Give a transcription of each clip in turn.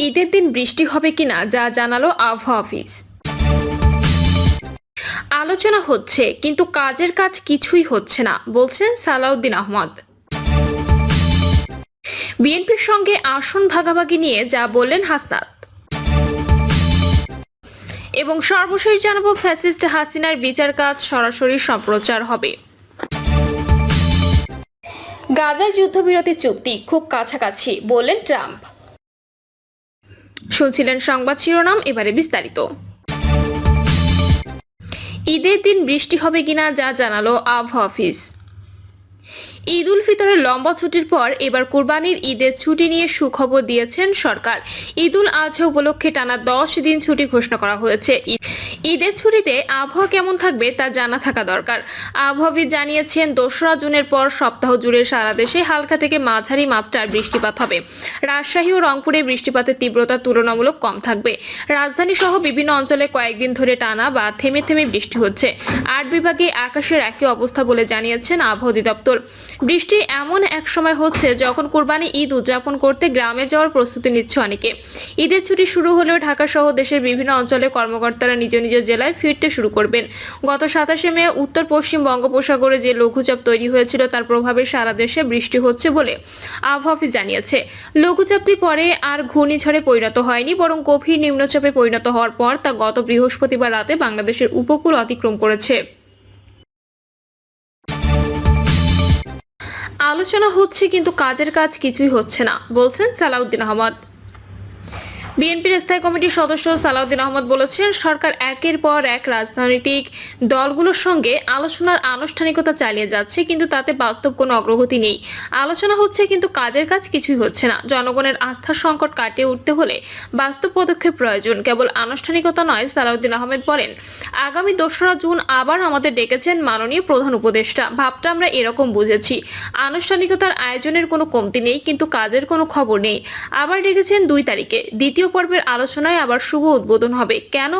ঈদের দিন বৃষ্টি হবে কিনা যা জানালো আবহাওয়া অফিস। আলোচনা হচ্ছে কিন্তু কাজের কাজ কিছুই হচ্ছে না বলছেন সালাউদ্দিন আহমদ। বিএনপির সঙ্গে আসন ভাগাভাগি নিয়ে যা বললেন হাসনাত। এবং সর্বশেষ জানাবো ফ্যাসিস্ট হাসিনার বিচার কাজ সরাসরি সম্প্রচার হবে। গাজার যুদ্ধবিরতি চুক্তি খুব কাছাকাছি বললেন ট্রাম্প। শুনছিলেন সংবাদ শিরোনাম, এবারে বিস্তারিত। ঈদের দিন বৃষ্টি হবে কিনা যা জানালো আবহাওয়া অফিস। ঈদ উল ফিতরের লম্বা ছুটির পর এবার কুরবানির ঈদের ছুটি নিয়ে সুখবর দিয়েছেন সরকার। ঈদ উল আজহা উপলক্ষে টানা 10 দিন ছুটি ঘোষণা করা হয়েছে। ঈদের ছুটিতে আবহাওয়া কেমন থাকবে তা জানা থাকা দরকার। আবহাওয়াবিদ জানিয়েছেন 2রা জুনের পর সপ্তাহ জুড়ে সারা দেশে হালকা থেকে মাঝারি মাত্রার বৃষ্টিপাত হবে। রাজশাহী ও রংপুরে বৃষ্টিপাতের তীব্রতা তুলনামূলক কম থাকবে। রাজধানী সহ বিভিন্ন অঞ্চলে কয়েকদিন ধরে টানা বা থেমে থেমে বৃষ্টি হচ্ছে। 8 বিভাগে আকাশের একই অবস্থা বলে জানিয়েছেন আবহাওয়া অধিদপ্তর। বৃষ্টি এমন এক সময় হচ্ছে যখন কুরবানি ঈদ উদযাপন করতে গ্রামে যাওয়ার প্রস্তুতি নিচ্ছে অনেকে। ঈদের ছুটি শুরু হলেও ঢাকা সহ দেশের বিভিন্ন অঞ্চলে কর্মকর্তারা নিজ নিজ জেলায় ফিরতে শুরু করবেন। গত 27শে মে উত্তর পশ্চিম বঙ্গোপসাগরে যে লঘুচাপ তৈরি হয়েছিল তার প্রভাবে সারা দেশে বৃষ্টি হচ্ছে বলে আবহাওয়া অফিস জানিয়েছে। লঘুচাপটি পরে আর ঘূর্ণিঝড়ে পরিণত হয়নি, বরং গভীর নিম্নচাপে পরিণত হওয়ার পর তা গত বৃহস্পতিবার রাতে বাংলাদেশের উপকূল অতিক্রম করেছে। আলোচনা হচ্ছে কিন্তু কাজের কাজ কিছুই হচ্ছে না বলছেন সালাউদ্দিন আহমদ। বিএনপির স্থায়ী কমিটির সদস্য সালাউদ্দিন আহমদ বলেছেন, সরকার একের পর এক রাজনৈতিক দলগুলোর সঙ্গে আলোচনার আনুষ্ঠানিকতা চালিয়ে যাচ্ছে, কিন্তু তাতে বাস্তব কোনো অগ্রগতি নেই। আলোচনা হচ্ছে কিন্তু কাজের কাজ কিছুই হচ্ছে না। জনগণের আস্থার সংকট কাটিয়ে উঠতে হলে বাস্তব পদক্ষেপ প্রয়োজন, কেবল আনুষ্ঠানিকতা নয়। সালাউদ্দিন আহমেদ বলেন, আগামী 2রা জুন আবার আমাদের ডেকেছেন মাননীয় প্রধান উপদেষ্টা। ভাবটা আমরা এরকম বুঝেছি, আনুষ্ঠানিকতার আয়োজনের কোনো কমতি নেই, কিন্তু কাজের কোনো খবর নেই। আবার ডেকেছেন 2 তারিখে, দ্বিতীয় পর্বের আলোচনায় আবার শুভ উদ্বোধন হবে। কেন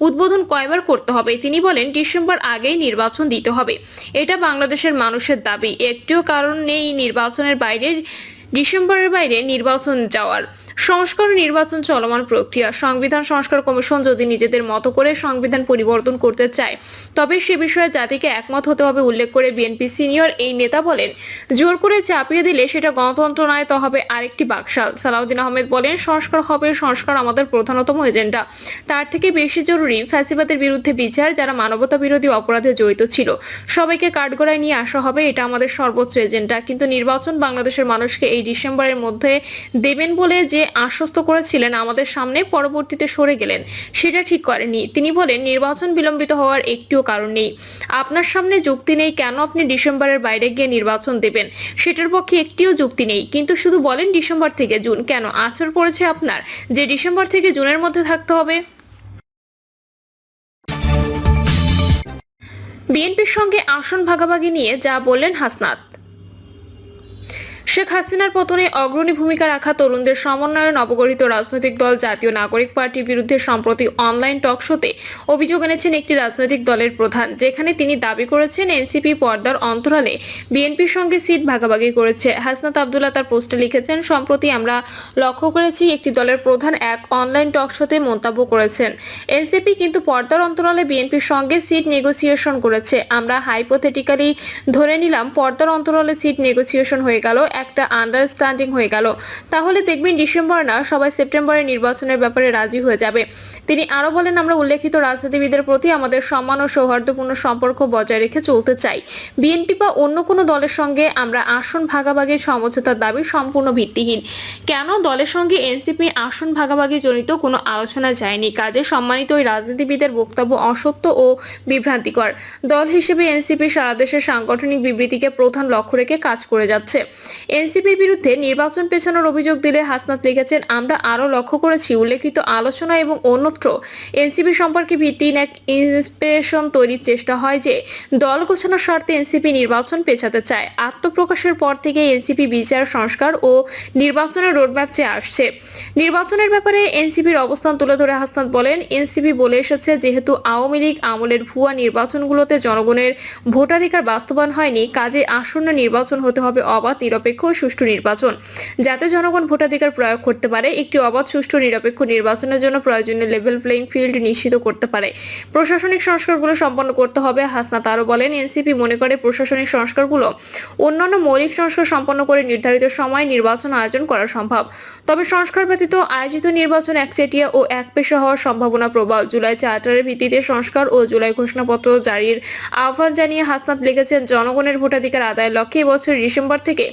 উদ্বোধন কয়বার করতে হবে? তিনি বলেন, ডিসেম্বর আগেই নির্বাচন দিতে হবে, এটা বাংলাদেশের মানুষের দাবি। একটিও কারণ নেই ডিসেম্বরের বাইরে নির্বাচন যাওয়ার। সংস্কার ও নির্বাচন চলমান প্রক্রিয়া। সংবিধান সংস্কার কমিশন যদি নিজেদের মতো করে সংবিধান পরিবর্তন করতে চায় তবে সে বিষয়ে জাতিকে একমত হতে হবে উল্লেখ করে বিএনপি সিনিয়র এই নেতা বলেন, জোর করে চাপিয়ে দিলে সেটা গণতন্ত্র নয়, তা হবে আরেকটি বাকশাল। সালাউদ্দিন আহমেদ বলেন, সংস্কার হবে, সংস্কার আমাদের প্রধানতম এজেন্ডা। তার থেকে বেশি জরুরি ফ্যাসিবাদের বিরুদ্ধে বিচার, যারা মানবতা বিরোধী অপরাধে জড়িত ছিল সবাইকে কাঠগড়ায় নিয়ে আসা হবে, এটা আমাদের সর্বোচ্চ এজেন্ডা। কিন্তু নির্বাচন বাংলাদেশের মানুষকে এই ডিসেম্বরের মধ্যে দেবেন বলে যে আশ্বস্ত করেছিলেন আমাদের সামনে, পরবর্তীতে সরে গেলেন, সেটা ঠিক করেনি। তিনি বলেন, নির্বাচন বিলম্বিত হওয়ার একটিও কারণ নেই। আপনার সামনে যুক্তি নেই কেন আপনি ডিসেম্বরের বাইরে গিয়ে নির্বাচন দেবেন, সেটার পক্ষে একটিও যুক্তি নেই। কিন্তু শুধু বলেন ডিসেম্বর থেকে জুন, কেন আঁচড় পড়েছে আপনার যে ডিসেম্বর থেকে জুনের মধ্যে থাকতে হবে? বিএনপির সঙ্গে আসন ভাগাভাগি নিয়ে যা বললেন হাসনাত। শেখ হাসিনার পতনে অগ্রণী ভূমিকা রাখা তরুণদের সমন্বয়ে নবগঠিত রাজনৈতিক দল জাতীয় নাগরিক পার্টির বিরুদ্ধে সম্প্রতি অনলাইন টক শোতে অভিযোগ এনেছেন একটি রাজনৈতিক দলের প্রধান, যেখানে তিনি দাবি করেছেন এনসিপি পর্দার অন্তরালে বিএনপির সঙ্গে সিট ভাগাভাগি করেছে। হাসনাত আব্দুল্লাহ তার পোস্টে লিখেছেন, সম্প্রতি আমরা লক্ষ্য করেছি একটি দলের প্রধান এক অনলাইন টক শোতে মন্তব্য করেছেন, এনসিপি কিন্তু পর্দার অন্তরালে বিএনপির সঙ্গে সিট নেগোসিয়েশন করেছে। আমরা হাইপোথেটিক্যালি ধরে নিলাম পর্দার অন্তরালে সিট নেগোসিয়েশন হয়ে গেল, একটা আন্ডারস্ট্যান্ডিং হয়ে গেল, তাহলে দেখবেন ডিসেম্বর না সবাই সেপ্টেম্বরে নির্বাচনের ব্যাপারে রাজি হয়ে যাবে। তিনি আরো বলেন, আমরা উল্লেখিত রাজনীতিবিদের প্রতি আমাদের সম্মান ও সৌহার্দ্যপূর্ণ সম্পর্ক বজায় রেখে চলতে চাই। বিএনপি বা অন্য কোনো দলের সঙ্গে আমরা আসন ভাগাভাগির সমঝোতার দাবি সম্পূর্ণ ভিত্তিহীন। কেন দলের সঙ্গে এনসিপি আসন ভাগাভাগি জনিত কোনো আলোচনা যায়নি, কাজে সম্মানিত ওই রাজনীতিবিদের বক্তব্য অসত্য ও বিভ্রান্তিকর। দল হিসেবে এনসিপি সারা দেশের সাংগঠনিক বিবৃতিকে প্রধান লক্ষ্য রেখে কাজ করে যাচ্ছে। এনসিপির বিরুদ্ধে নির্বাচন পেছানোর অভিযোগ দিলে হাসনাত লিখেছেন, আমরা আরো লক্ষ্য করেছি উল্লেখিত আলোচনা এবং অন্যত্র এনসিপি সম্পর্কে ভিত্তিহীন এক ইন্সপিরেশন তৈরির চেষ্টা হয় যে দল গোছানোর স্বার্থে এনসিপি নির্বাচন পেছাতে চায়। আত্মপ্রকাশের পর থেকে এনসিপি বিচার, সংস্কার ও নির্বাচনের রোডম্যাপ চেয়ে আসছে। নির্বাচনের ব্যাপারে এনসিপির অবস্থান তুলে ধরে হাসনাত বলেন, এনসিপি বলে এসেছে যেহেতু আওয়ামী লীগ আমলের ভুয়া নির্বাচনগুলোতে জনগণের ভোটাধিকার বাস্তবায়ন হয়নি, কাজে আসন্ন নির্বাচন হতে হবে অবাধ, নিরপেক্ষ নিরপেক্ষ ও সুষ্ঠু নির্বাচন, যাতে জনগণ ভোটাধিকার প্রয়োগ করতে পারে। একটি অবাধ, সুষ্ঠু, নিরপেক্ষ নির্বাচনের জন্য প্রয়োজনীয় লেভেল প্লেইং ফিল্ড নিশ্চিত করতে পারে। প্রশাসনিক সংস্কারগুলো সম্পন্ন করতে হবে। হাসনাত আরো বলেন, এনসিপি মনে করে প্রশাসনিক সংস্কারগুলো অন্যান্য মৌলিক সংস্কার সম্পন্ন করে নির্ধারিত সময়ে নির্বাচন আয়োজন করা সম্ভব। তবে সংস্কার ব্যতীত আয়োজিত নির্বাচন একচেটিয়া ও একপেশা হওয়ার সম্ভাবনা প্রবল। জুলাই চার্টারের ভিত্তিতে সংস্কার ও জুলাই ঘোষণাপত্র জারির আহ্বান জানিয়ে হাসনাত লিখেছেন, জনগণের ভোটাধিকার আদায়ের লক্ষ্যে এবছর ডিসেম্বর থেকে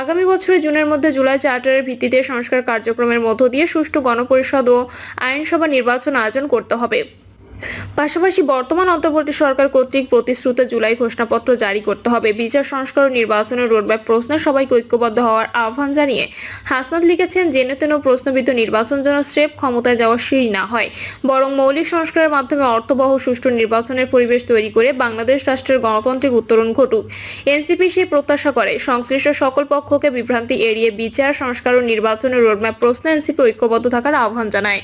আগামী বছরের জুনের মধ্যে জুলাই চার্টারের ভিত্তিতে সংস্কার কার্যক্রমের মধ্য দিয়ে সুষ্ঠু গণপরিষদ ও আইনসভা নির্বাচন আয়োজন করতে হবে। পাশাপাশি বর্তমান অন্তর্বর্তী সরকার কর্তৃক প্রতিশ্রুত জুলাই ঘোষণাপত্র জারি করতে হবে। বিচার সংস্কার ও নির্বাচনের রোডম্যাপ প্রশ্নে সবাইকে ঐক্যবদ্ধ হওয়ার আহ্বান জানিয়ে হাসনাত লিখেছেন, যেন তেন প্রশ্নবিদ্ধ নির্বাচন যেন স্রেফ ক্ষমতায় যাওয়ার সিঁড়ি না হয়, বরং মৌলিক সংস্কারের মাধ্যমে অর্থবহ সুষ্ঠু নির্বাচনের পরিবেশ তৈরি করে বাংলাদেশ রাষ্ট্রের গণতান্ত্রিক উত্তরণ ঘটুক। এনসিপি সেই প্রত্যাশা করে। সংশ্লিষ্ট সকল পক্ষকে বিভ্রান্তি এড়িয়ে বিচার সংস্কার ও নির্বাচনের রোডম্যাপ প্রশ্নে এনসিপি ঐক্যবদ্ধ থাকার আহ্বান জানায়।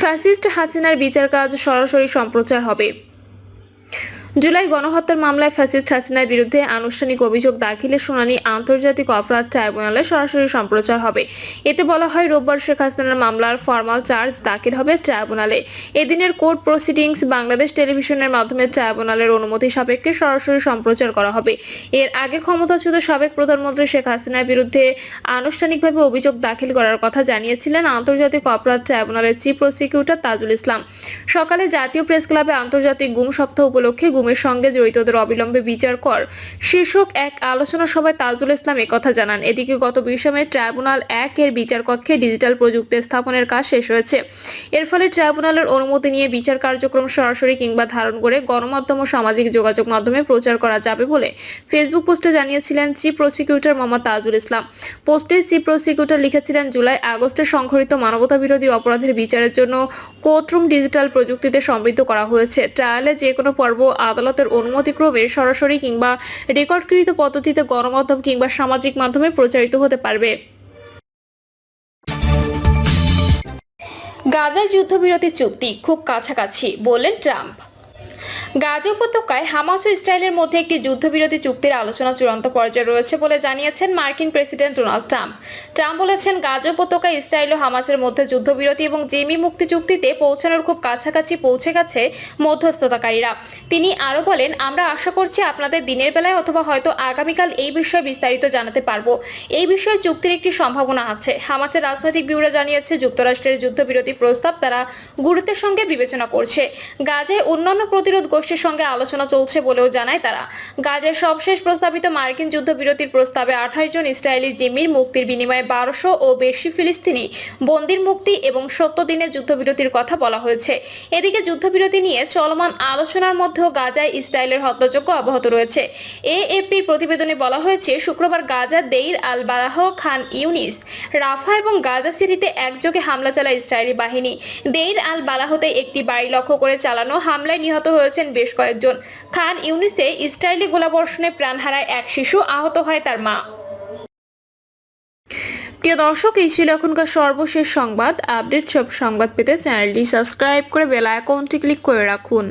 ফ্যাসিস্ট হাসিনার বিচার কাজ সরাসরি সম্প্রচার হবে। জুলাই গণহত্যার মামলায় ফ্যাসিস্ট হাসিনার বিরুদ্ধে আনুষ্ঠানিক অভিযোগ দাখিলের শুনানি আন্তর্জাতিক অপরাধ ট্রাইব্যুনালে সরাসরি সম্প্রচার হবে। এতে বলা হয়, রোববার শেখ হাসিনার মামলার ফরমাল চার্জ দাখিল হবে ট্রাইব্যুনালে। এদিনের কোর্ট প্রসিডিংস বাংলাদেশ টেলিভিশনের মাধ্যমে ট্রাইব্যুনালের অনুমতি সাপেক্ষে সরাসরি সম্প্রচার করা হবে। এর আগে ক্ষমতাচ্যুত সাবেক প্রধানমন্ত্রী শেখ হাসিনার বিরুদ্ধে আনুষ্ঠানিকভাবে অভিযোগ দাখিল করার কথা জানিয়েছিলেন আন্তর্জাতিক অপরাধ ট্রাইব্যুনালের চিফ প্রসিকিউটর তাজুল ইসলাম। সকালে জাতীয় প্রেস ক্লাবে আন্তর্জাতিক গুম সপ্তাহ উপলক্ষে গুমের সঙ্গে জড়িতদের অবিলম্বে বিচার কর শীর্ষক এক আলোচনা সভায় তাজুল ইসলাম একথা জানান। এদিকে গত 20 মে ট্রাইব্যুনাল 1 এর বিচার কক্ষে ডিজিটাল প্রযুক্তি স্থাপনের কাজ শেষ হয়েছে। এর ফলে ট্রাইব্যুনালের অনুমতি নিয়ে বিচার কার্যক্রম সরাসরি কিংবা ধারণ করে গণমাধ্যম ও সামাজিক যোগাযোগ মাধ্যমে প্রচার করা যাবে বলে ফেসবুক পোস্টে জানিয়েছিলেন চিফ প্রসিকিউটর মোহাম্মদ তাজুল ইসলাম। পোস্টে চিফ প্রসিকিউটর লিখেছিলেন, জুলাই আগস্টে সংঘটিত মানবতা বিরোধী অপরাধের বিচারের জন্য কোর্টরুম ডিজিটাল প্রযুক্তিতে সমৃদ্ধ করা হয়েছে। ট্রায়ালে যে কোনো পর্ব আদালতের অনুমতিক্রমে সরাসরি কিংবা রেকর্ডকৃত পদ্ধতিতে গণমাধ্যম কিংবা সামাজিক মাধ্যমে প্রচারিত হতে পারবে। গাজায় যুদ্ধবিরতি চুক্তি খুব কাছাকাছি বললেন ট্রাম্প। গাজা উপত্যকায় হামাস ও ইসরায়েলের মধ্যে একটি যুদ্ধবিরতি চুক্তির আলোচনা চূড়ান্ত পর্যায়ে রয়েছে বলে জানিয়েছেন মার্কিন প্রেসিডেন্ট ডোনাল্ড ট্রাম্প। ট্রাম্প বলেছেন, গাজা উপত্যকায় ইসরায়েল ও হামাসের মধ্যে যুদ্ধবিরতি এবং জিম্মি মুক্তি চুক্তিতে পৌঁছানোর খুব কাছাকাছি পৌঁছে গেছে মধ্যস্থতাকারীরা। তিনি আরো বলেন, আমরা আশা করছি আপনাদের দিনের বেলায় অথবা হয়তো আগামীকাল এই বিষয়ে বিস্তারিত জানাতে পারবো। এই বিষয়ে চুক্তির একটি সম্ভাবনা আছে। হামাসের রাজনৈতিক ব্যুরো জানিয়েছে, যুক্তরাষ্ট্রের যুদ্ধবিরতি প্রস্তাব তারা গুরুত্বের সঙ্গে বিবেচনা করছে। গাজায় অন্যান্য প্রতিরোধ গোষ্ঠীর সঙ্গে আলোচনা চলছে বলেও জানায় তারা। গাজার সবশেষ প্রস্তাবিত মার্কিন যুদ্ধবিরতির প্রস্তাবে 28 জন ইসরায়েলি জিম্মির মুক্তির বিনিময়ে 1200 ও বেশি ফিলিস্তিনি বন্দির মুক্তি এবং 70 দিনের যুদ্ধবিরতির কথা বলা হয়েছে। এদিকে যুদ্ধবিরতি নিয়ে চলমান আলোচনার মধ্যেও গাজায় ইসরায়েলের হত্যাযজ্ঞ অব্যাহত রয়েছে। এএফপির প্রতিবেদনে বলা হয়েছে, শুক্রবার গাজা দেইর আল বালাহ, খান ইউনিস, রাফা এবং গাজা সিটিতে একযোগে হামলা চালায় ইসরায়েলি বাহিনী। দেইর আল বালাহতে একটি বাড়ি লক্ষ্য করে চালানো হামলায় নিহত হয়েছেন বেশ কয়েকজন। খান ইউনিসে ইসরায়েলি গোলাবর্ষণে প্রাণ হারায় এক শিশু, আহত হয় তার মা। প্রিয় দর্শক, এই ছিল এখনকার সর্বশেষ সংবাদ। আপডেট সব সংবাদ পেতে চ্যানেলটি সাবস্ক্রাইব করে বেল আইকনটি ক্লিক করে রাখুন।